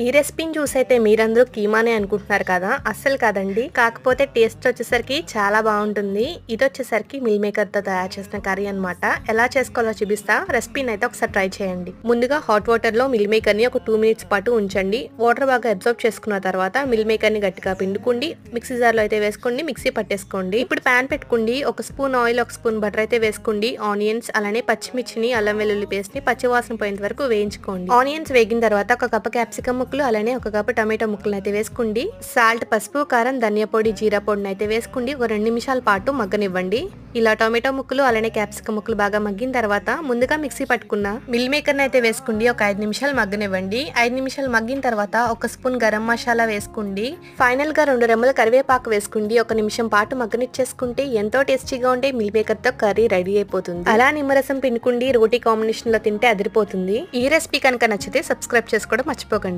ఈ రెసిపీని చూసైతే మీరందరూ కీమానే అనుకుంటున్నారు కదా, అస్సలు కాదండి. కాకపోతే టేస్ట్ వచ్చేసరికి చాలా బాగుంటుంది. ఇది వచ్చేసరికి మిల్ మేకర్ తో తయారు చేసిన కర్రీ అన్నమాట. ఎలా చేసుకోవాలో చూపిస్తా. రెసిపీని అయితే ఒకసారి ట్రై చేయండి. ముందుగా హాట్ వాటర్ లో మిల్ మేకర్ ని ఒక 2 మినిట్స్ పాటు ఉంచండి. వాటర్ బాగా అబ్జర్వ్ చేసుకున్న తర్వాత మిల్ మేకర్ ని గట్టిగా పిండుకోండి. మిక్సీ జార్ లో అయితే వేసుకోండి, మిక్సీ పట్టేసుకోండి. ఇప్పుడు ప్యాన్ పెట్టుకోండి. ఒక స్పూన్ ఆయిల్, ఒక స్పూన్ బటర్ అయితే వేసుకోండి. ఆనియన్స్ అలానే పచ్చిమిర్చిని, అల్లం వెల్లుల్లి పేస్ట్ ని పచ్చివాసన పోయేంత వరకు వేయించుకోండి. ఆనియన్స్ వేగిన తర్వాత ఒక కప్పు క్యాప్సికమ్ ముక్కలు అలానే ఒక కప్పు టమాటో ముక్కలను అయితే వేసుకోండి. సాల్ట్, పసుపు, కారం, ధనియా పొడి, జీరా పొడిని అయితే వేసుకోండి. ఒక 2 నిమిషాల పాటు మగ్గనివ్వండి. ఇలా టమాటో ముక్కలు అలానే క్యాప్సికమ్ ముక్కలు బాగా మగ్గిన తర్వాత ముందుగా మిక్సీ పట్టుకున్న మిల్ మేకర్ అయితే వేసుకోండి. ఒక 5 నిమిషాలు మగ్గనివ్వండి. 5 నిమిషాలు మగ్గిన తర్వాత ఒక స్పూన్ గరం మసాలా వేసుకోండి. ఫైనల్ గా 2 రెమ్మల కరివేపాకు వేసుకోండి. 1 నిమిషం పాటు మగ్గనిచ్చేసుకుంటే ఎంతో టేస్టీగా ఉండే మిల్ మేకర్ తో కర్రీ రెడీ అయిపోతుంది. అలా నిమ్మరసం పిండుకుండి. రోటీ కాంబినేషన్ లో తింటే అదిరిపోతుంది. ఈ రెసిపీ కనుక నచ్చితే సబ్స్క్రైబ్ చేసుకోవడం మర్చిపోకండి.